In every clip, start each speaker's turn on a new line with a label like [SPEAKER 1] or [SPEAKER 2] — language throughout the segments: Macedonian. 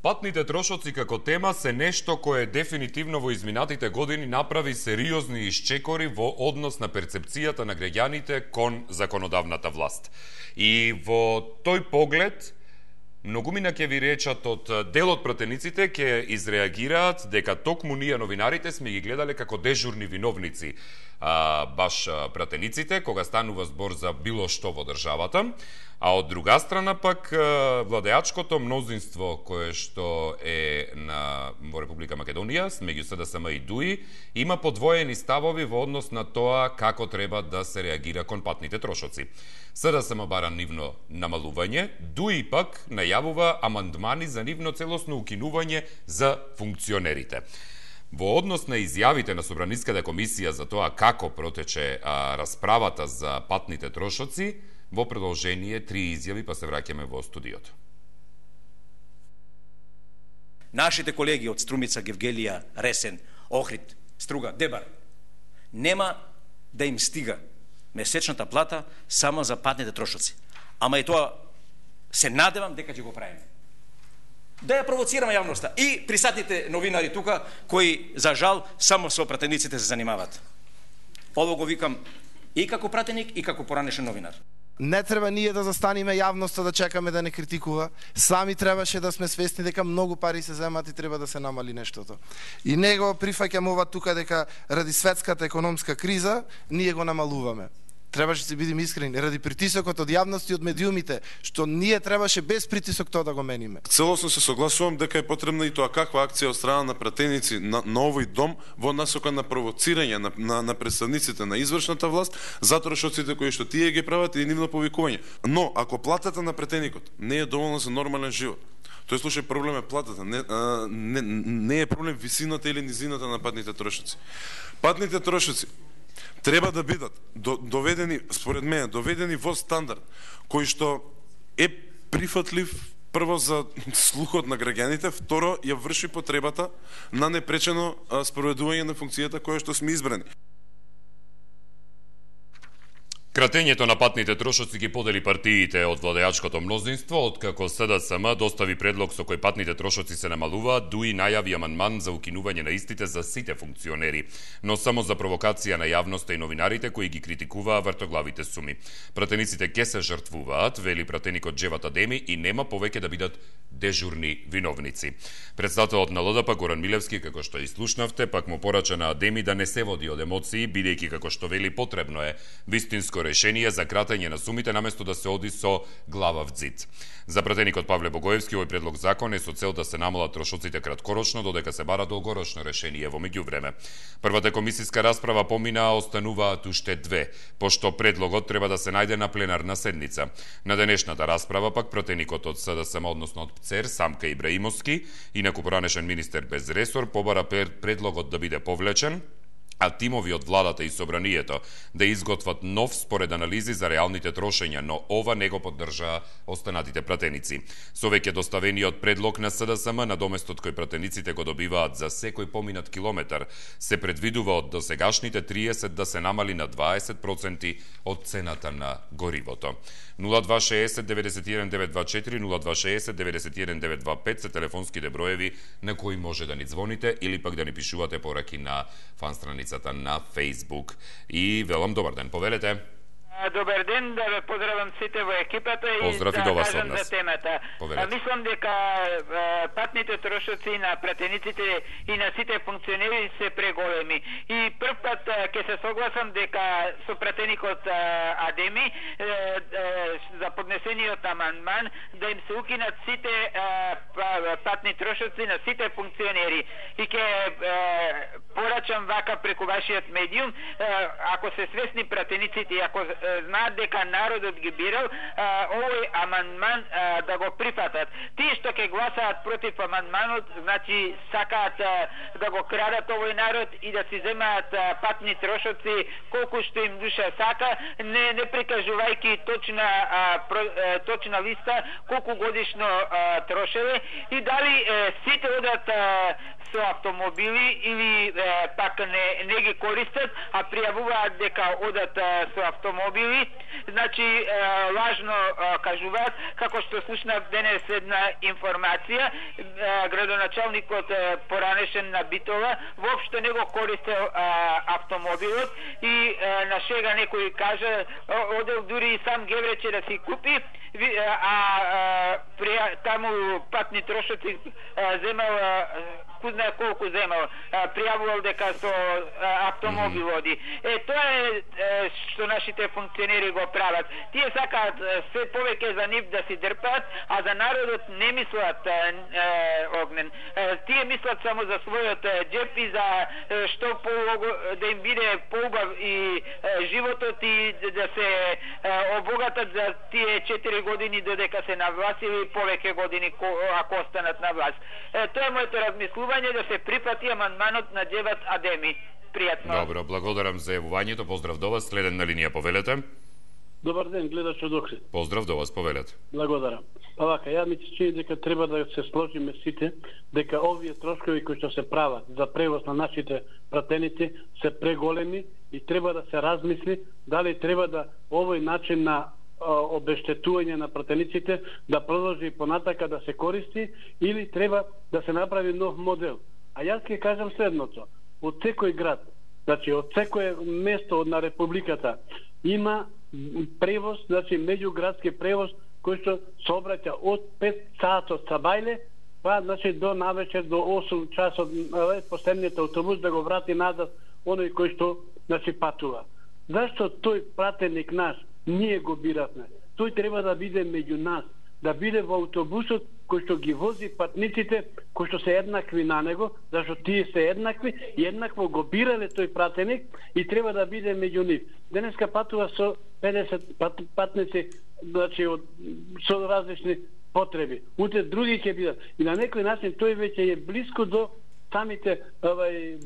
[SPEAKER 1] Патните трошоци како тема се нешто кое дефинитивно во изминатите години направи сериозни исчекори во однос на перцепцијата на граѓаните кон законодавната власт. И во тој поглед, многумина ќе ви речат од дел од пратениците ќе изреагираат дека токму ние новинарите сме ги гледале како дежурни виновници баш пратениците кога станува збор за било што во државата, а од друга страна пак владеачкото мнозинство кое што е во Република Македонија, меѓу СДСМ и ДУИ, има подвоени ставови во однос на тоа како треба да се реагира кон патните трошоци. СДСМ бара нивно намалување, ДУИ пак најавува амандмани за нивно целосно укинување за функционерите. Во однос на изјавите на Собраниската комисија за тоа како протече расправата за патните трошоци, во продолжение 3 изјави, па се враќаме во студиото.
[SPEAKER 2] Нашите колеги од Струмица, Гевгелија, Ресен, Охрид, Струга, Дебар, нема да им стига месечната плата само за патните трошоци. Ама и тоа се надевам дека ќе го правиме. Да ја провоцираме јавноста и присатните новинари тука, кои, за жал, само со пратениците се занимаваат. Ово го викам и како пратеник, и како поранешен новинар.
[SPEAKER 3] Не треба ние да застаниме јавноста да чекаме да не критикува. Сами требаше да сме свесни дека многу пари се земат и треба да се намали нештото. И не го прифаќам ова тука дека ради светската економска криза ние го намалуваме. Требаше да се бидеме искрени, ради притисокот од јавност и од медиумите, што ние требаше без притисок тоа да го мениме.
[SPEAKER 4] Целосно се согласувам дека е потребна и тоа каква акција од страна на пратеници на овој дом во насока на провоцирање на представниците на извршната власт за трошоците кои што тие ги прават и нивно повикување. Но ако платата на пратеникот не е доволна за нормален живот, тој случај проблем е платата, не е проблем висината или низината на патните трошоци. Патните трошоци треба да бидат доведени, според мене, доведени во стандард кој што е прифатлив прво за слухот на граѓаните, второ ја врши потребата на непречено спроведување на функцијата која што сме избрани.
[SPEAKER 1] Кратењето на патните трошоци ги подели партиите од владеачкото мнозинство, откако СДСМ достави предлог со кој патните трошоци се намалуваат, ДУИ најави амандман за укинување на истите за сите функционери, но само за провокација на јавноста и новинарите кои ги критикуваа вртоглавите суми. Пратениците ке се жртвуваат, вели пратеникот Джеват Адеми, и нема повеќе да бидат дежурни виновници. Председателот на ЛДП Горан Милевски, како што и слушнавте, пак му порача на Адеми да не се води од емоции, бидејќи како што вели потребно е вистинско решение за кратење на сумите наместо да се оди со глава в ѕид. За пратеникот Павле Богоевски овој предлог закон е со цел да се намалат трошоците краткорочно, додека се бара долгорочно решение во меѓувреме. Првата комисиска расправа помина, остануваат уште 2, пошто предлогот треба да се најде на пленарна седница. На денешната расправа пак пратеникот од СДСМ, односно од ПЦЕР, Самка Ибраимовски, инаку поранешен министер без ресор, побара предлогот да биде повлечен, а тимови од владата и собранието да изготват нов според анализи за реалните трошења, но ова не го поддржаа останатите пратеници. Со веќе доставениот предлог на СДСМ, на доместот кој пратениците го добиваат за секој поминат километар, се предвидува од досегашните 30 да се намали на 20% од цената на горивото. 0260 91 924 0260 91 925 се телефонските броеви на кои може да ни звоните или пак да ни пишувате пораки на фан страницата на Facebook. И велам добар ден, повелете.
[SPEAKER 5] Добар ден, да ве поздравам сите во екипата и
[SPEAKER 1] поздрав
[SPEAKER 5] да
[SPEAKER 1] и до вас
[SPEAKER 5] кажам за темата. Мислам дека патните трошоци на пратениците и на сите функционери се преголеми. И прв пат ќе се согласам дека со пратеникот Адеми за поднесениот амандман да им се укинат сите патни трошоци на сите функционери. И ќе порачам вака преку вашиот медиум, ако се свесни пратениците и ако знаат дека народот ги бирал, овој амандман да го прифатат. Тие што ќе гласаат против амандманот, значи сакаат да го крадат овој народ и да си земаат патни трошоци колку што им душа сака, не прикажувајќи точна листа колку годишно трошеле и дали сите одат со автомобили или пак не ги користат, а пријавуваат дека одат со автомобили. Значи лажно кажуваат, како што слушнав денес една информација, градоначалникот поранешен на Битола воопшто не го користел автомобилот и на шега некој кажа одел дури и сам геврече да си купи, таму патни трошоци земал кузна колку земал, пријавувал дека со автомобил оди. Тоа е што нашите функционери го прават. Тие сакаат се повеќе за нив да си дрпаат, а за народот не мислат Огнен. Тие мислат само за својот џеп и за што да им биде поубав и животот и да се обогатат за тие 4 години додека се на власт или повеќе години ако останат на власт. Тоа е моето размислување, да се припати амандманот на Џеват Адеми. Пријатно.
[SPEAKER 1] Добро, благодарам за јавувањето. Поздрав до вас. Следен на линија, повелете.
[SPEAKER 6] Добар ден, гледач од Охрид.
[SPEAKER 1] Поздрав до вас, повелете.
[SPEAKER 6] Благодарам. Па вака, ја ми се чини дека треба да се сложиме сите дека овие трошкови кои што се прават за превоз на нашите пратеници се преголеми и треба да се размисли дали треба да овој начин на обештетување на пратениците да продолжи понатака да се користи или треба да се направи нов модел. А јас ќе кажам следното. Од секој град, значи од секое место на републиката има превоз, значи меѓуградски превоз кој што се обраќа од 5 сатот сабајле па значи до навечер до 8 часот последниот автобус да го врати назад оној кој што значи патува. Зашто тој пратеник наш ние го биравме? Тој треба да биде меѓу нас, да биде во автобусот кој што ги вози патниците, кои што се еднакви на него, зашто тие се еднакви и еднакво го бирале тој пратеник и треба да биде меѓу нив. Денеска патува со 50 патници, значи со различни потреби. Утре други ќе бидат. И на некој начин тој веќе е блиско до самите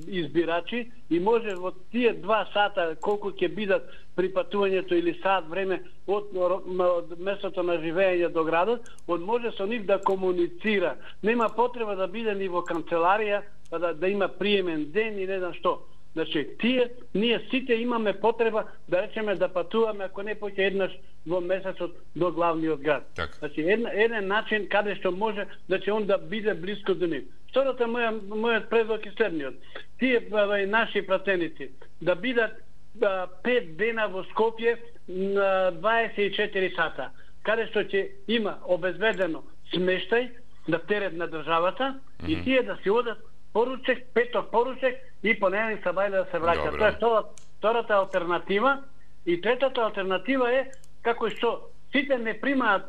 [SPEAKER 6] избирачи и може во тие 2 сата колку ќе бидат при патувањето или сат време од местото на живење до градот, од може со нив да комуницира. Нема потреба да биде ни во канцеларија, да има приемен ден и не знам што. Значи, ние сите имаме потреба да речеме да патуваме, ако не поќе еднаш во месецот до главниот град.
[SPEAKER 1] Так.
[SPEAKER 6] Значи, еден начин каде што може, значи, он да биде близко до нив. Втората мојот предлог е следниот. Тие наши пратеници да бидат 5 дена во Скопје на 24 сата, каде што ќе има обезбедено смештај на терет на државата и тие да си одат поручек, петок поручек и понеделник сабајле да се враќат. Тоа е втората алтернатива. И третата алтернатива е како што сите не примаат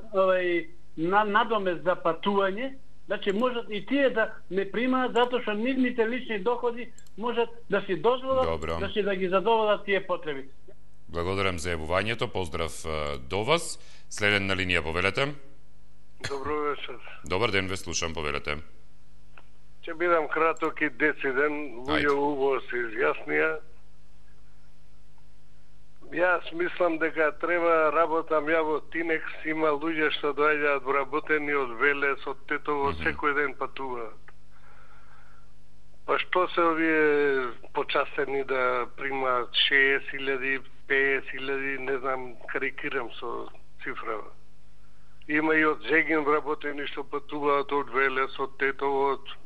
[SPEAKER 6] надомест за патување, значи можат и тие да не примаат затоа што нивните лични доходи можат да си дозволат да ги задоволат тие потреби.
[SPEAKER 1] Благодарам за јавувањето. Поздрав до вас. Следен на линија, повелете.
[SPEAKER 7] Добро вечер.
[SPEAKER 1] Добар ден, ве слушам, повелете.
[SPEAKER 7] Ќе бидам краток и дециден, луѓе убаво се изјаснија. Јас мислам дека треба работам ја во Тинекс, има луѓе што доаѓаат вработени од Велес, од Тетово, секој ден патуваат. Па што се овие почастени да примаат 60.000, 50.000, не знам, карикирам со цифрава. Има и од Зегин вработени што патуваат од Велес, од Тетово, од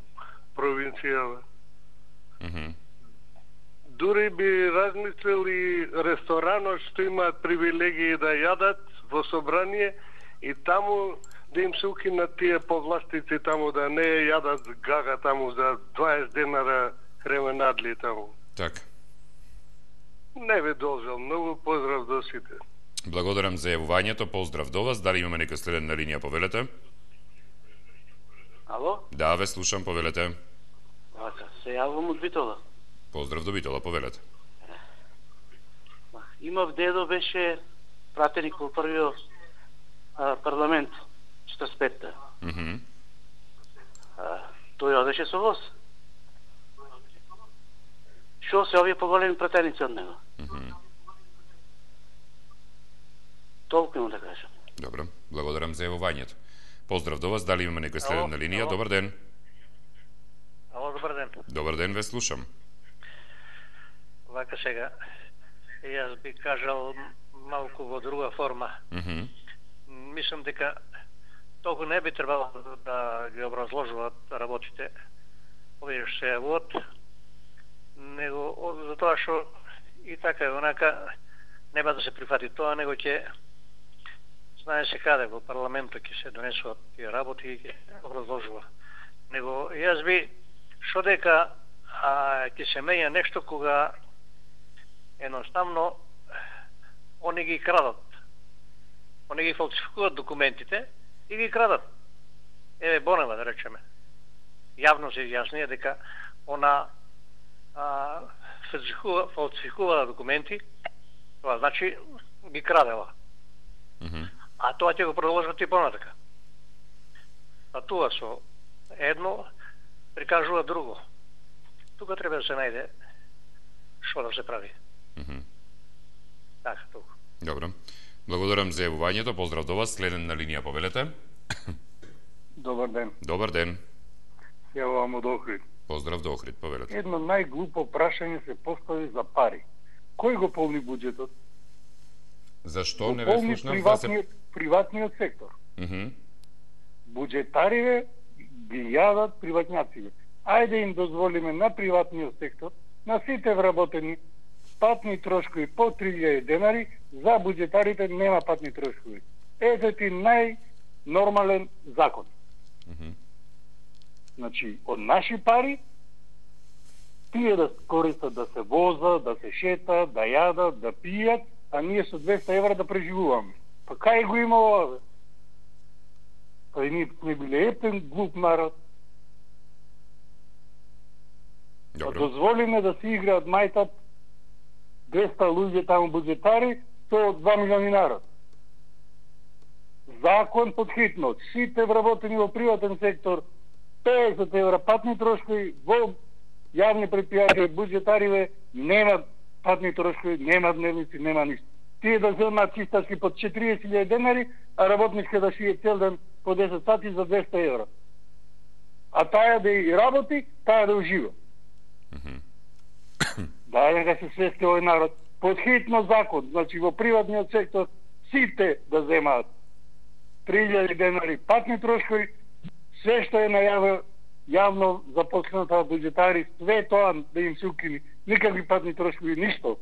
[SPEAKER 7] провинцијава. Дури би размислил и ресторанот што имаат привилегии да јадат во собрание и таму да им се укинат тие повластици таму да не јадат гага таму за 20 денара хременадли таму.
[SPEAKER 1] Така.
[SPEAKER 7] Не ви должал многу, поздрав до сите.
[SPEAKER 1] Благодарам за јавувањето, поздрав до вас. Дали имаме некој следен на линија, повелете?
[SPEAKER 8] Ало?
[SPEAKER 1] Да, ве слушам, повелете.
[SPEAKER 8] Се јавам од Битола.
[SPEAKER 1] Поздрав до Битола, повелете.
[SPEAKER 8] Имав дедо, беше пратеник во првиот парламент, 45-та. Тој одеше со воз. Шо се овие поголеми пратеници од него? Толку имам да кажам.
[SPEAKER 1] Добро, благодарам за јавувањето. Поздрав до вас, дали имаме некој следен на линија? Добар ден.
[SPEAKER 9] Ало, добар ден.
[SPEAKER 1] Добар ден, ве слушам.
[SPEAKER 9] Вака сега, јас би кажал малку во друга форма. Мислам дека толку не би требало да ги образложуваат работите овие што се јавуват, него затоа што и така и онака нема да се прифати тоа, него ќе знае се каде во парламентот ќе се донесуваат тие работи и ќе образложува. Него јас би што дека ќе се менја нешто кога едноставно они ги крадат. Они ги фалсификуваат документите и ги крадат. Еве Бонева, да речеме. Јавно се изјаснија дека она фалсификува документи, тоа значи ги крадела. А тоа ќе го продолжат и понатака. А тоа со едно прикажува друго. Тука треба да се најде што да се прави. Така, толку.
[SPEAKER 1] Добро. Благодарам за јавувањето. Поздрав до вас. Следен на линија, повелете.
[SPEAKER 10] Добар ден.
[SPEAKER 1] Добар ден.
[SPEAKER 10] Јавувам од Охрид.
[SPEAKER 1] Поздрав до Охрид, повелете.
[SPEAKER 10] Едно најглупо прашање се постави за пари. Кој го полни буџетот?
[SPEAKER 1] Зашто не ве слушнам?
[SPEAKER 10] Приватниот сектор. Буџетариве ги јадат приватњаците. Ајде им дозволиме на приватниот сектор, на сите вработени, патни трошкови по 3000 денари, за буџетарите нема патни трошкови. Ете ти најнормален закон. Значи, од наши пари, тие да користат да се возат, да се шетат, да јадат, да пијат, а ние со 200 евра да преживуваме. Па кај го има ова? Па и ние сме биле ептен глуп народ. Па дозволиме да се играат мајтат 200 луѓе таму буџетари, со 2 милиони народ. Закон подхитно. Сите вработени во приватен сектор 50 евра патни трошкови, во јавни предпријатија буџетариве нема патни трошкови, нема дневници, нема ништо. Тие да земаат чистачки под 40.000 денари, а работничка да шие цел ден по 10 сати за 200 евра. А таја да и работи, таја да ужива. Да нека се свести овој народ. Подхитно закон, значи во приватниот сектор сите да земаат 3000 денари патни трошкови, се што е најавил јавно запослената буџетари, све тоа да им се укини. Никакви патни трошкови, ништо.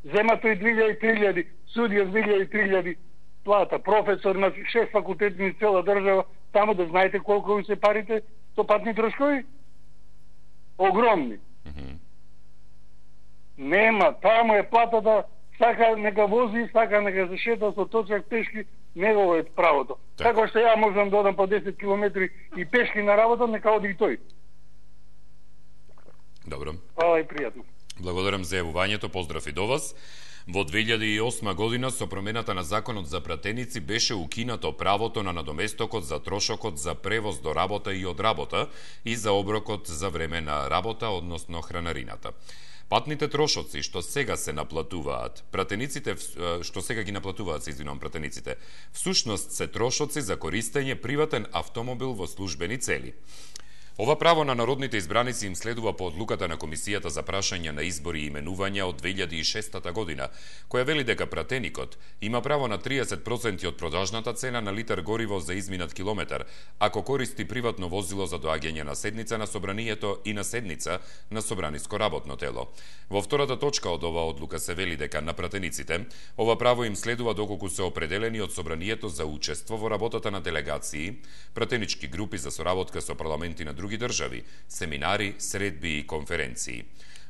[SPEAKER 10] Земато и 2000-3000, судија 2000-3000 плата, професор на 6 факултети на цела држава, таму да знаете колку се парите со патни трошкови? Огромни. Нема, таму е платата, сака нека вози, сака нека се шета со точак пешки, негово е правото. Како што ја можам да одам по 10 километри и пешки на работа, нека оди и тој.
[SPEAKER 1] Добро.
[SPEAKER 10] Фала и пријатно.
[SPEAKER 1] Благодарам за јавувањето, поздрав и до вас. Во 2008 година со промената на законот за пратеници беше укинато правото на надоместокот за трошокот за превоз до работа и од работа и за оброкот за време на работа, односно хранарината. Патните трошоци што сега се наплатуваат, пратениците што сега ги наплатуваат, пратениците, всушност се трошоци за користење приватен автомобил во службени цели. Ова право на народните избраници им следува по одлуката на Комисијата за прашање на избори и именувања од 2006 година, која вели дека пратеникот има право на 30% од продажната цена на литар гориво за изминат километар, ако користи приватно возило за доаѓање на седница на собранието и на седница на собраниско работно тело. Во втората точка од оваа одлука се вели дека на пратениците ова право им следува доколку се определени од собранието за учество во работата на делегации, пратенички групи за соработка со парламенти на други држави, семинари, средби и конференции.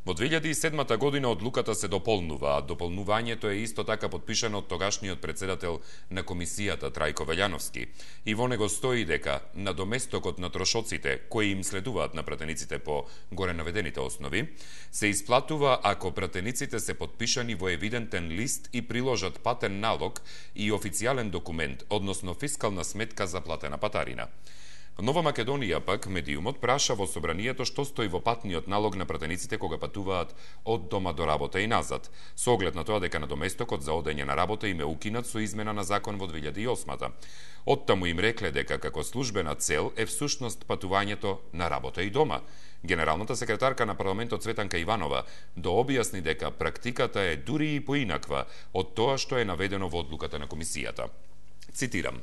[SPEAKER 1] Во 2007 година одлуката се дополнува, а дополнувањето е исто така подпишано од тогашниот председател на Комисијата Трајко Велјановски. И во него стои дека надоместокот на трошоците, кои им следуваат на пратениците по горе наведените основи, се исплатува ако пратениците се подпишани во евидентен лист и приложат патен налог и официјален документ, односно фискална сметка за платена патарина. Нова Македонија пак, медиумот, праша во собранието што стои во патниот налог на пратениците кога патуваат од дома до работа и назад, со оглед на тоа дека надоместокот за одење на работа им е укинат со измена на закон во 2008-та. Оттаму им рекле дека како службена цел е всушност патувањето на работа и дома. Генералната секретарка на парламентот Цветанка Иванова дообјасни дека практиката е дури и поинаква од тоа што е наведено во одлуката на комисијата. Цитирам: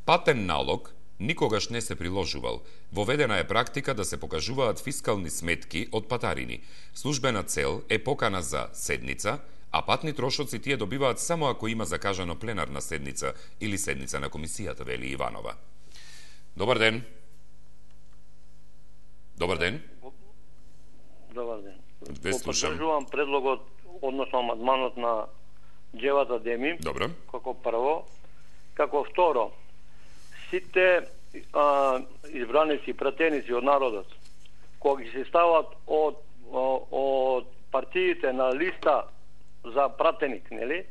[SPEAKER 1] "Патен налог никогаш не се приложувал. Воведена е практика да се покажуваат фискални сметки од патарини. Службена цел е покана за седница, а патни трошоци тие добиваат само ако има закажано пленарна седница или седница на комисијата", вели Иванова. Добар ден. Добар ден.
[SPEAKER 11] Добар ден.
[SPEAKER 1] Ве слушам.
[SPEAKER 11] Поддржувам предлогот, односно амандманот на Џевата Деми.
[SPEAKER 1] Добро.
[SPEAKER 11] Како прво. Како второ, сите избраници, пратеници од народот, кога ги се стават од партиите на листа за пратеник, нели?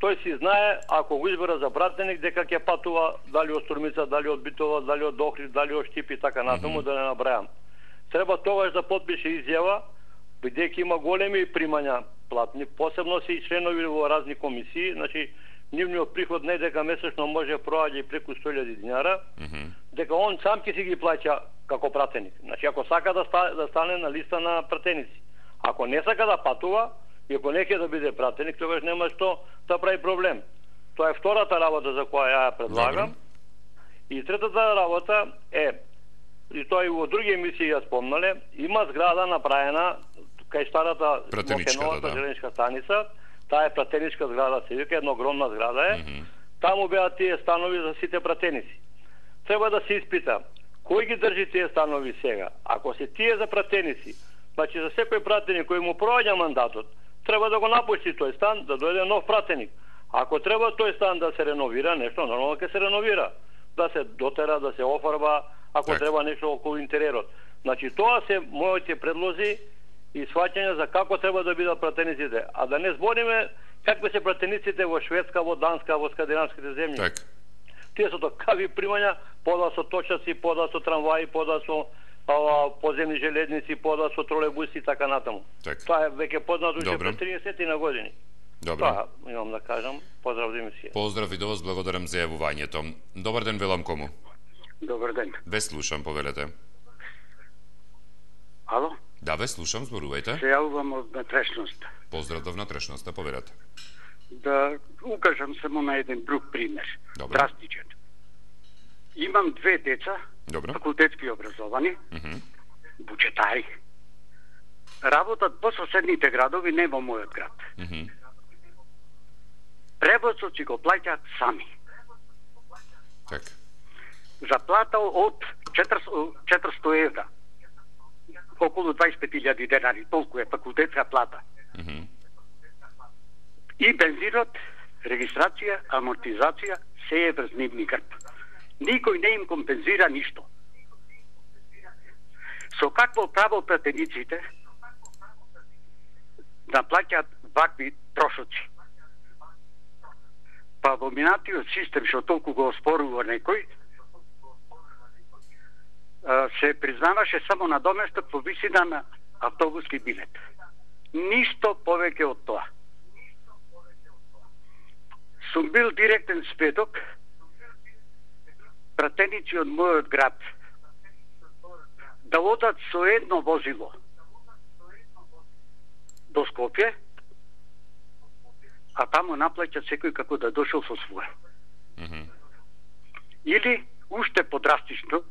[SPEAKER 11] Тој си знае, ако го избера за пратеник, дека ќе патува дали од Струмица, дали од Битова, дали од Охрид, дали од Штип и така натаму, да не набрајам. Треба тогаш да подпише изјава, бидејќи има големи примања платни, посебно се и членови во разни комисии, значи нивниот приход не дека месечно може проаѓа и преку 100.000 динара, дека он сам ќе си ги плаќа како пратеник. Значи, ако сака да стане на листа на пратеници. Ако не сака да патува, и ако не ќе да биде пратеник, тогаш нема што да прави проблем. Тоа е втората работа за која ја предлагам. И третата работа е, и тоа и во други емисии ја спомнале, има зграда направена кај старата Мокеновата желеничка станица. Таа е пратеничка зграда, се вика, една огромна зграда е. Таму беа тие станови за сите пратеници. Треба да се испита кој ги држи тие станови сега. Ако се тие за пратеници, значи за секој пратеник кој му проаѓа мандатот, треба да го напушти тој стан, да дојде нов пратеник. Ако треба тој стан да се реновира, нешто нормално ќе се реновира. Да се дотера, да се офарба, ако треба нешто околу интерерот. Значи тоа се моите предлози и сваќања за како треба да бидат пратениците. А да не збориме какви се пратениците во Шведска, во Данска, во скандинавските земји. Тие се такави примања, пода со точаци, пода со трамваи, пода со подземни железници, пода со тролебуси и така натаму. Тоа е веќе познато уште пред 30 на години. Тоа имам да кажам. Поздрав за емисија.
[SPEAKER 1] Поздрав и до вас, благодарам за јавувањето. Добар ден, велам кому.
[SPEAKER 12] Добар ден.
[SPEAKER 1] Ве слушам, повелете.
[SPEAKER 12] Ало?
[SPEAKER 1] Да, ве слушам, зборувајте.
[SPEAKER 12] Се јавувам од внатрешноста.
[SPEAKER 1] Поздрав до внатрешноста, повелете.
[SPEAKER 12] Да укажам само на еден друг пример. Драстичен. Имам две деца, факултетски образовани, бучетари. Работат во соседните градови, не во мојот град. Превозот си го плаќаат сами. Заплата од 400 евра. Околу 25.000 денари, толку е факултетска плата. И бензинот, регистрација, амортизација, се е врз нивни грб. Никој не им компензира ништо. Со какво право пратениците да плаќаат вакви трошоци? Па во минатиот систем, што толку го оспорува некој, се признаваше само на доместок во висина на автобуски билет. Ништо повеќе од тоа. Сум бил директен сведок пратеници од мојот град да одат со едно возило до Скопје, а таму наплаќат секој како да дошол со своje. Или, уште подрастично,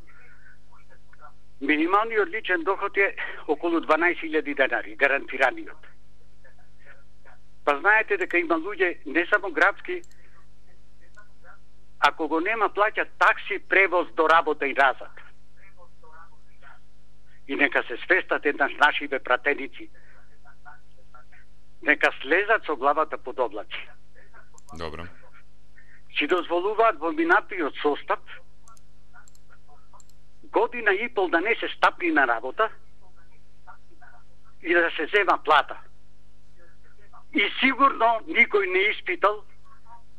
[SPEAKER 12] минималниот личен доход е околу 12.000 денари, гарантираниот. Па знаете дека има луѓе, не само градски, ако го нема плаќа такси превоз до работа и назад. И нека се свестат еднаш нашиве пратеници. Нека слезат со главата под облаци.
[SPEAKER 1] Добро.
[SPEAKER 12] Си дозволуваат во минатиот состав година и пол да не се стапни на работа и да се зема плата. И сигурно никој не испитал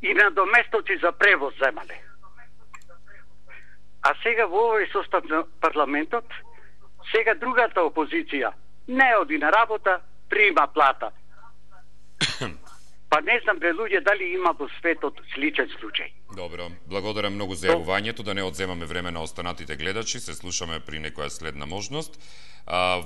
[SPEAKER 12] и на доместоци за превоз земале. А сега во овој состав на парламентот, сега другата опозиција не оди на работа, прима плата. Па не знам бре луѓе дали има во светот сличен случај.
[SPEAKER 1] Добро, благодарам многу за јавувањето, да не одземаме време на останатите гледачи, се слушаме при некоја следна можност.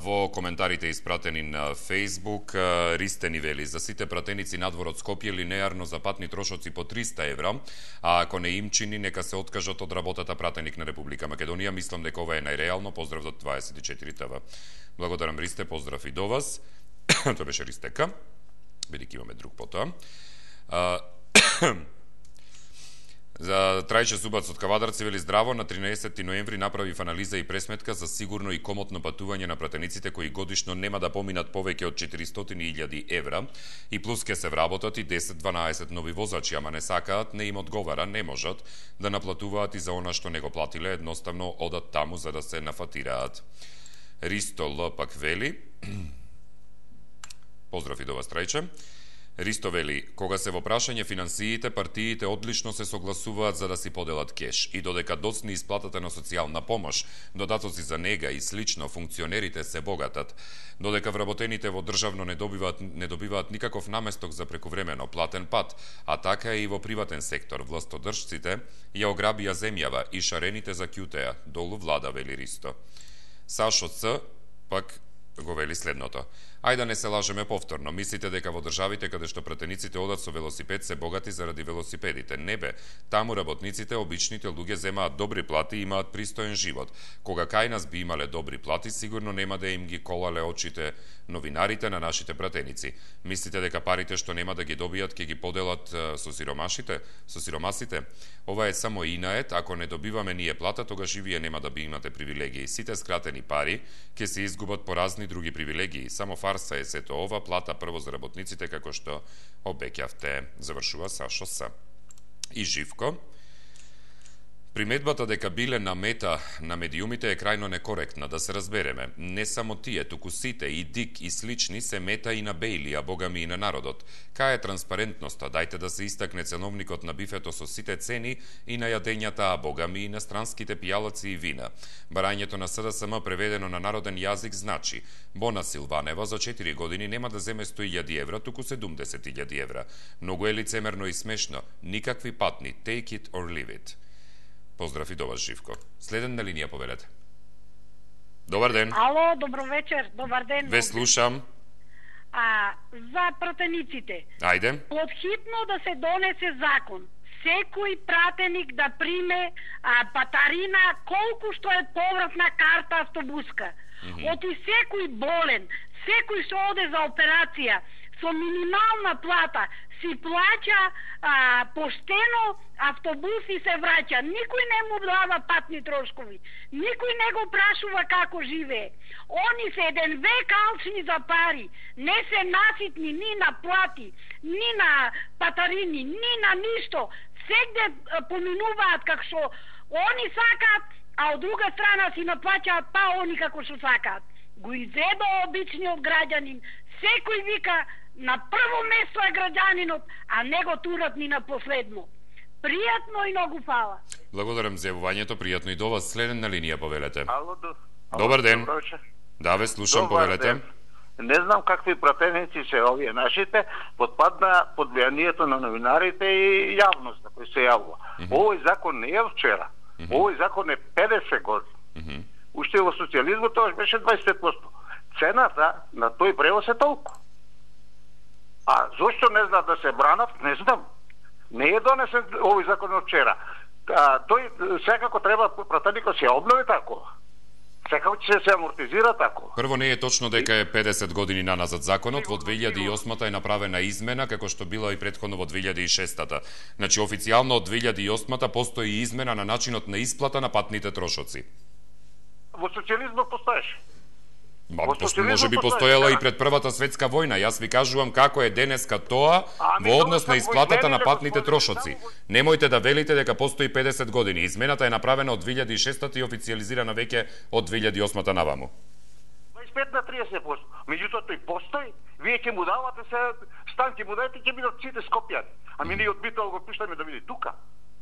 [SPEAKER 1] Во коментарите испратени на Facebook, Ристе ни вели: за сите пратеници надвор од Скопје линеарно за патни трошоци по 300 евра, а ако не им чини, нека се откажат од работата пратеник на Република Македонија. Мислам дека ова е најреално. Поздрав до 24 ТВ. Благодарам, Ристе, поздрав и до вас. Тоа беше Ристека. Бидејќи имаме друг потоа. За Трајче Субац од Кавадарци вели: здраво, на 13 ноември направив анализа и пресметка за сигурно и комотно патување на пратениците кои годишно нема да поминат повеќе од 400.000 евра и плюс ке се вработат и 10-12 нови возачи, ама не сакаат, не им одговара, не можат да наплатуваат и за она што не го платиле, едноставно одат таму за да се нафатираат. Ристо Л пак вели: поздрав и до вас, Трајче. Ристо вели: кога се во прашање финансиите, партиите одлично се согласуваат за да си поделат кеш и додека доцни исплатата на социјална помош, додатоци за нега и слично, функционерите се богатат. Додека вработените во државно не добиваат никаков наместок за прекувремено платен пат, а така е и во приватен сектор. Властодржците ја ограбија земјава и шарените за кјутеа. Долу влада, вели Ристо. Сашо Ц пак го вели следното: ајде да не се лажеме повторно. Мислите дека во државите каде што пратениците одат со велосипед се богати заради велосипедите? Не бе. Таму работниците, обичните луѓе земаат добри плати и имаат пристоен живот. Кога кај нас би имале добри плати, сигурно нема да им ги колале очите новинарите на нашите пратеници. Мислите дека парите што нема да ги добијат ќе ги поделат со сиромасите? Ова е само инает. Ако не добиваме ние плата, тогаш и вие нема да би имате привилегии. Сите скратени пари ќе се изгубат по разни други привилегии. Само фарса е сето ова, плата прво за работниците, како што обеќавте. Завршува Сашо С. И Живко: приметбата дека биле на мета на медиумите е крајно некоректна, да се разбереме. Не само тие, туку сите, и Дик и слични, се мета и на Бејли, а богами и на народот. Кај е транспарентноста? Дајте да се истакне ценовникот на бифето со сите цени и на јадењата, а богами и на странските пијалаци и вина. Барањето на СДСМ преведено на народен јазик значи: Бона Силванева за 4 години нема да земе 100.000 евра, туку 70.000 евра. Многу е лицемерно и смешно. Никакви патни. Take it or leave it. Поздрав и до вас, Живко. Следен на линија, повелете. Добар ден.
[SPEAKER 13] Ало, добро вечер, добар ден.
[SPEAKER 1] Ве слушам.
[SPEAKER 13] За пратениците.
[SPEAKER 1] Ајде.
[SPEAKER 13] Подхитно да се донесе закон. Секој пратеник да приме патарина колку што е повратна карта автобуска. Оти секој болен, секој што оде за операција со минимална плата си плаќа поштено автобус и се враќа. Никој не му дава патни трошкови. Никој не го прашува како живее. Они се еден век алчни за пари. Не се наситни ни на плати, ни на патарини, ни на ништо. Сегде поминуваат како што они сакаат, а од друга страна си наплаќаат па они како што сакаат. Го изеда обичниот граѓанин. Секој вика на прво место е граѓанинот, а не го турат ни на последно. Пријатно и многу фала.
[SPEAKER 1] Благодарам за јавувањето, пријатно и до вас. Следен на линија, повелете.
[SPEAKER 14] Ало,
[SPEAKER 1] добар ден. Да, ве слушам, повелете.
[SPEAKER 14] Ден. Не знам какви пратеници се овие нашите, подпадна под влијанието на новинарите и јавноста кој се јавува. Овој закон не е вчера. Овој закон е 50 години. Уште во социјализмот тоа беше 25%. Цената на тој превоз е толку. А зошто не знаат да се бранат, не знам. Не е донесен овој закон од вчера. Тој секако треба пратеникот се обнови такова. Секако ќе се амортизира тако.
[SPEAKER 1] Прво, не е точно дека е 50 години наназад законот. Во 2008-та е направена измена, како што било и претходно во 2006-та. Значи, официјално од 2008-та постои измена на начинот на исплата на патните трошоци.
[SPEAKER 14] Во социјализмот постоеше.
[SPEAKER 1] Може би постоела и пред Првата светска војна. Јас ви кажувам како е денеска тоа во однос на исплатата на патните трошоци. Немојте да велите дека постои 50 години. Измената е направена од 2006 и официјализирана веќе од 2008 наваму.
[SPEAKER 14] 25 на 30%. Меѓутоа тој постои, вие ќе му давате се стан, ќе му дајте, ќе бидат сите Скопјани. Ами ние од Битол го пуштаме да биде тука.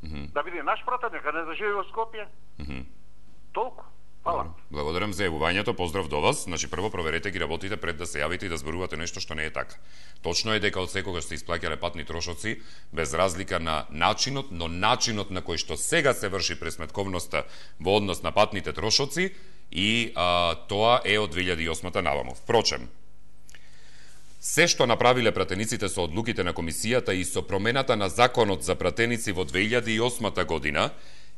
[SPEAKER 14] Да биде наш пратеник, а не да живее во Скопје. Толку. Фала.
[SPEAKER 1] Благодарам за јавувањето, поздрав до вас. Значи, прво проверете ги работите пред да се јавите и да зборувате нешто што не е така. Точно е дека од секогаш се исплаќале патни трошоци, без разлика на начинот, но начинот на кој што сега се врши пресметковноста во однос на патните трошоци и тоа е од 2008 наваму. Впрочем, се што направиле пратениците со одлуките на комисијата и со промената на законот за пратеници во 2008 година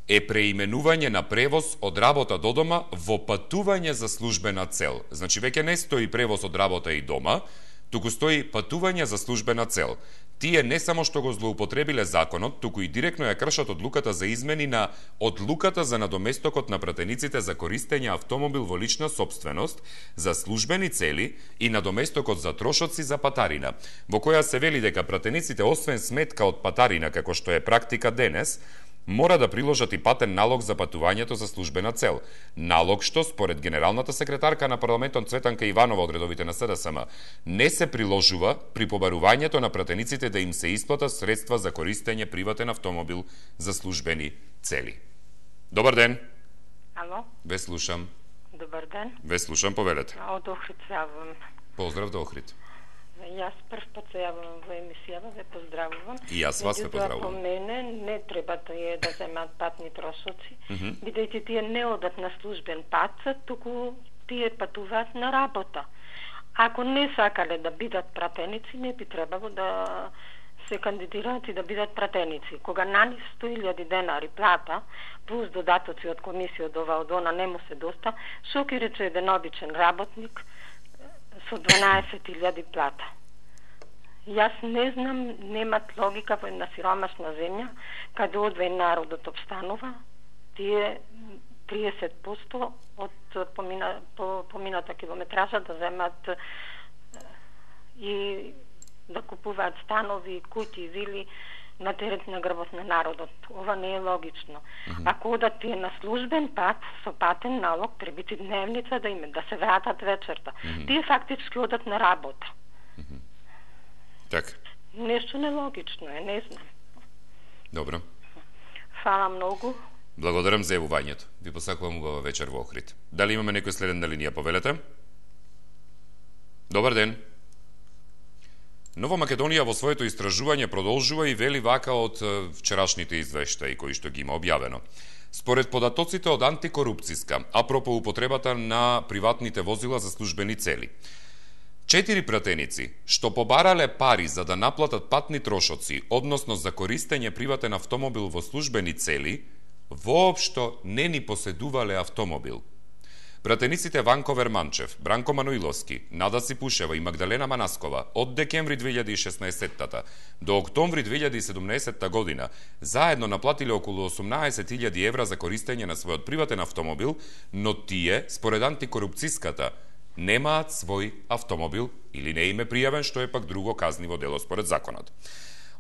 [SPEAKER 1] е преименување на превоз од работа до дома во патување за службена цел. Значи, веќе не стои превоз од работа и дома, туку стои патување за службена цел. Тие не само што го злоупотребиле законот, туку и директно ја кршат одлуката за измени на одлуката за надоместокот на пратениците за користење автомобил во лична сопственост за службени цели и надоместокот за трошоци за патарина, во која се вели дека пратениците освен сметка од патарина, како што е практика денес, мора да приложат и патен налог за патувањето за службена цел. Налог што, според генералната секретарка на парламентот Цветанка Иванова од редовите на СДСМ, не се приложува при побарувањето на пратениците да им се исплата средства за користење приватен автомобил за службени цели. Добар ден.
[SPEAKER 15] Ало.
[SPEAKER 1] Ве слушам.
[SPEAKER 15] Добар ден.
[SPEAKER 1] Ве слушам, повелете.
[SPEAKER 15] Од Охрид се јавам.
[SPEAKER 1] Поздрав до Охрид.
[SPEAKER 15] Јас прв пат се јавам во емисијава, ве поздравувам.
[SPEAKER 1] И јас вас ве поздравувам.
[SPEAKER 15] По мене не треба да земат патни трошоци, бидејќи тие не одат на службен пат, туку тие патуваат на работа. Ако не сакале да бидат пратеници, не би требало да се кандидираат и да бидат пратеници. Кога нани 100.000 денари плата, плюс додатоци од комисија од ова од она не му се доста, шо ки рече еден обичен работник со 12.000 плата. Јас не знам, немат логика во една сиромашна земја, каде одвоен народот обстанува, тие 30% од помината километража да земат и да купуваат станови, куќи, вили на терет на грбот на народот. Ова не е логично. Ако одат тие на службен пат, со патен налог, требити дневница да име, да се вратат вечерта. Тие фактички одат на работа.
[SPEAKER 1] Така.
[SPEAKER 15] Нешто нелогично е, не знам.
[SPEAKER 1] Добро.
[SPEAKER 15] Фала многу.
[SPEAKER 1] Благодарам за јавувањето. Ви посакувам убава вечер во Охрид. Дали имаме некој следен на линија, повелете? Добар ден. Нова Македонија во своето истражување продолжува и вели вака од вчерашните извештаи кои што ги има објавено. Според податоците од антикорупцијска, апропо употребата на приватните возила за службени цели, 4 пратеници што побарале пари за да наплатат патни трошоци, односно за користење приватен автомобил во службени цели, воопшто не ни поседувале автомобил. Пратениците Ванко Верманчев, Бранко Мануиловски, Нада Сипушева и Магдалена Манаскова од декември 2016 до октомври 2017 година заедно наплатиле околу 18.000 евра за користење на својот приватен автомобил, но тие, според антикорупцијската, немаат свој автомобил или не им е пријавен, што е пак друго казниво дело според законот.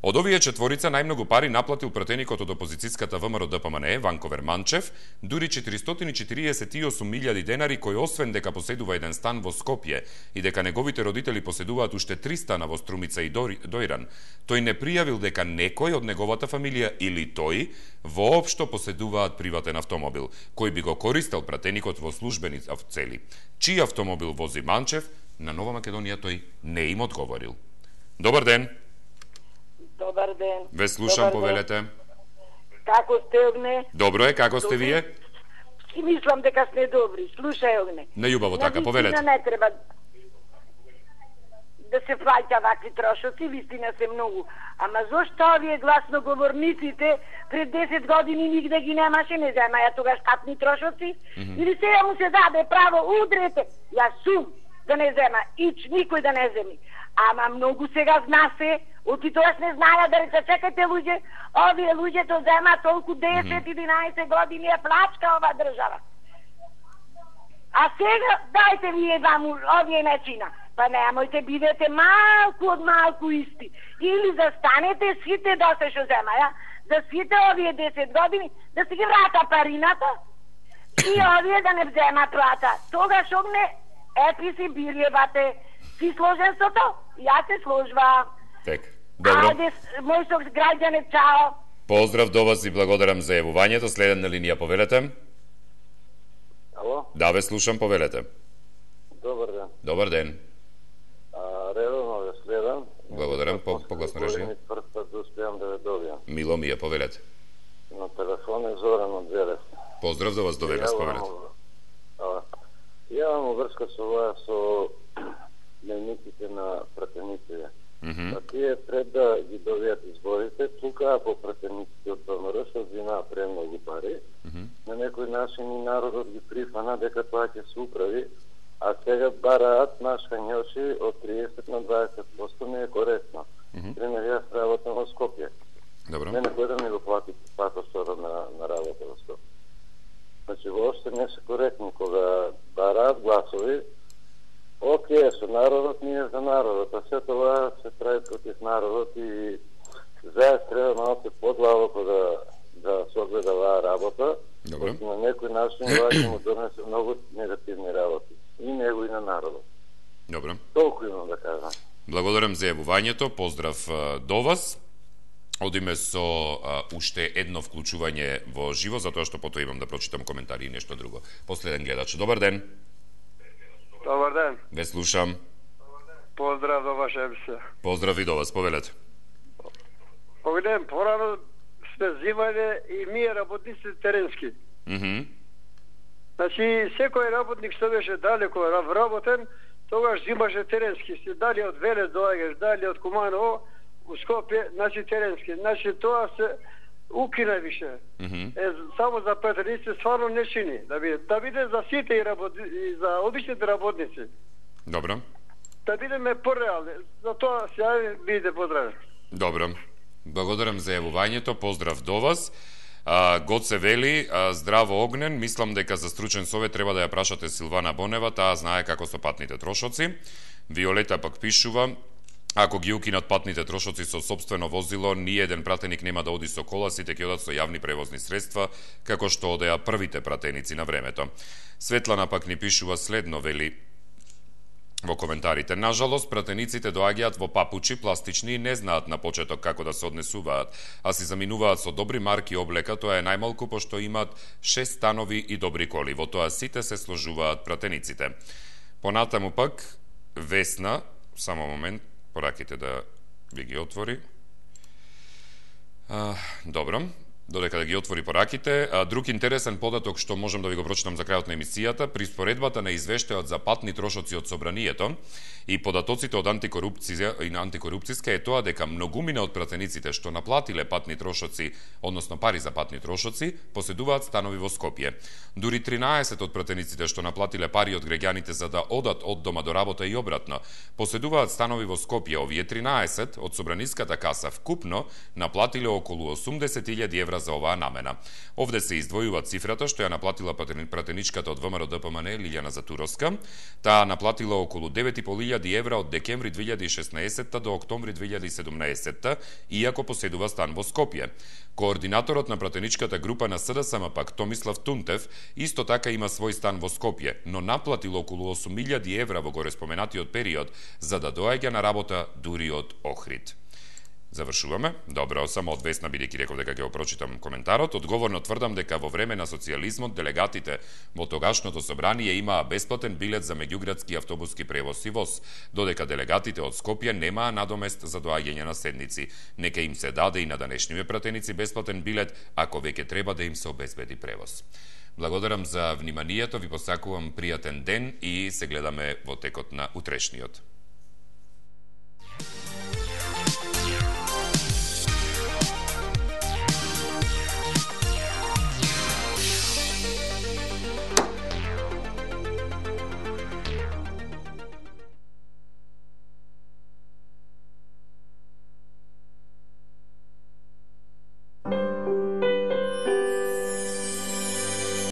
[SPEAKER 1] Од овие четворица најмногу пари наплатил пратеникот од опозицијската ВМРО ДПМНЕ, Ванко Верманчев, дури 448.000 денари, кој освен дека поседува еден стан во Скопје и дека неговите родители поседуваат уште 3 стана во Струмица и Дојран, тој не пријавил дека некој од неговата фамилија или тој воопшто поседуваат приватен автомобил, кој би го користел пратеникот во службени цели. Чиј автомобил вози Манчев, на Нова Македонија тој не им одговорил. Добар ден!
[SPEAKER 16] Добар ден.
[SPEAKER 1] Ве слушам, повелете.
[SPEAKER 16] Како сте, Огне?
[SPEAKER 1] Добро е, како сте вие?
[SPEAKER 16] Си мислам дека сте добри. Слушај, Огне.
[SPEAKER 1] Нејубаво така, повелете.
[SPEAKER 16] Не треба да се плаќа вакви трошоци, вистина се многу. Ама зошто овие гласноговорниците пред 10 години нигде ги немаше, не земаја тогаш патни трошоци? Или сега му се даде право, удрете, јас сум да не зема, ич никој да не земи. Ама многу сега зна се, оти тоаш не знаја да рече, чекайте луѓе, овие луѓето зема толку 10-11 години е плачка ова држава. А сега дајте вие вам овие начина. Па немојте бидете малку од малку исти. Или застанете сите да се шо земаја, да сите овие 10 години, да се ги врата парината и овие да не взема плата. Тогаш Огне, епи си Билјевате, си сложен со то? Јас се сложвам.
[SPEAKER 1] Тек, добро.
[SPEAKER 16] Ајде, мој со граѓане, чао.
[SPEAKER 1] Поздрав до вас и благодарам за јавувањето. Следен на линија, повелете.
[SPEAKER 17] Ало?
[SPEAKER 1] Да, ве слушам, повелете.
[SPEAKER 17] Добар ден.
[SPEAKER 1] Добар ден.
[SPEAKER 17] Редовно ве следам.
[SPEAKER 1] Благодарам, погласно режим.
[SPEAKER 17] Прв пат да успеам да ве добијам.
[SPEAKER 1] Мило ми е, повелете.
[SPEAKER 17] На телефон е Зоран од Велес.
[SPEAKER 1] Поздрав до вас, до Велес, повелете.
[SPEAKER 17] Јавам врска со ова, со дневниците на пратениците. А тие пред да ги добијат изборите, тука по пратениците од ВМРО се зина премногу пари. На некој начин и народот ги прифана дека тоа ќе се управи, а сега бараат нашкањоши од 30 на 20%, не е коректно. Пример, јас работам во Скопје.
[SPEAKER 1] Добро.
[SPEAKER 17] Мене кој да ми го плати патосора на работа во Скопје. Значи, воопште не се коректни кога бараат гласови. Океј, со народот ние за народот, а се тоа се прави против народот и заедно треба малко подлабоко да се огледа оваа работа.
[SPEAKER 1] Добро.
[SPEAKER 17] На некој начин ова ќе му донесе многу негативни работи. И него и на народот.
[SPEAKER 1] Добро.
[SPEAKER 17] Толку имам да кажам.
[SPEAKER 1] Благодарам за јавувањето, поздрав до вас. Одиме со уште едно вклучување во живо, затоа што потоа имам да прочитам коментари и нешто друго. Последен гледач. Добар ден.
[SPEAKER 18] Добар ден.
[SPEAKER 1] Ве слушам.
[SPEAKER 18] Поздрав до ваше емисија.
[SPEAKER 1] Поздрав и до вас, повелете.
[SPEAKER 18] Погледам, порано сме взимале и ние работници теренски. Значи, секој работник што беше далеко вработен, тогаш взимаше теренски. Си дали од Велес доаѓаш, дали од Куманово, у Скопје, значи теренски. Значи, тоа се укина више. Само за пратеници стварно не чини. Да биде за сите и за обичните работници.
[SPEAKER 1] Добро.
[SPEAKER 18] Да бидеме пореални. За тоа се биде поздравен.
[SPEAKER 1] Добро. Благодарам за јавувањето, поздрав до вас. Гоце вели, здраво Огнен, мислам дека за стручен совет треба да ја прашате Силвана Бонева, таа знае како со патните трошоци. Виолета пак пишува, ако ги укинат патните трошоци со собствено возило, ни еден пратеник нема да оди со кола, сите ќе одат со јавни превозни средства, како што одеа првите пратеници на времето. Светлана пак ни пишува следно, вели, во коментарите. Нажалост, пратениците доаѓаат во папучи, пластични и не знаат на почеток како да се однесуваат, а си заминуваат со добри марки облека, тоа е најмалку пошто имаат 6 станови и добри коли. Во тоа сите се сложуваат пратениците. Понатаму пак, Весна, само момент, пораките да ви ги отвори. Добро. Додека да ги отвори пораките. Друг интересен податок што можам да ви го прочитам за крајот на емисијата, при споредбата на извештајот за патни трошоци од собранието и податоците од антикорупцијска е тоа дека многумина од пратениците што наплатиле патни трошоци, односно пари за патни трошоци, поседуваат станови во Скопје. Дури 13 од пратениците што наплатиле пари од граѓаните за да одат од дома до работа и обратно, поседуваат станови во Скопје. Овие 13 од собраниската каса вкупно наплатиле околу 80.000 евра за оваа намена. Овде се издвојува цифрата што ја наплатила пратеничката од ВМРО ДПМН Лилјана Затуровска. Таа наплатила околу 9.500 евра од декември 2016 до октомври 2017, иако поседува стан во Скопје. Координаторот на пратеничката група на СДСМ пак Томислав Тунтев исто така има свој стан во Скопје, но наплатил околу 8.000 евра во горespоменатиот период за да доаѓа на работа дури од Охрид. Завршуваме. Добро, само од Весна, бидејќи реков дека ќе го прочитам коментарот. Одговорно тврдам дека во време на социјализмот делегатите во тогашното собрание имаа бесплатен билет за меѓуградски автобуски превоз и воз, додека делегатите од Скопје немаа надомест за доаѓање на седници. Нека им се даде и на данешниве пратеници бесплатен билет, ако веќе треба да им се обезбеди превоз. Благодарам за вниманието, ви посакувам пријатен ден и се гледаме во текот на утрешниот.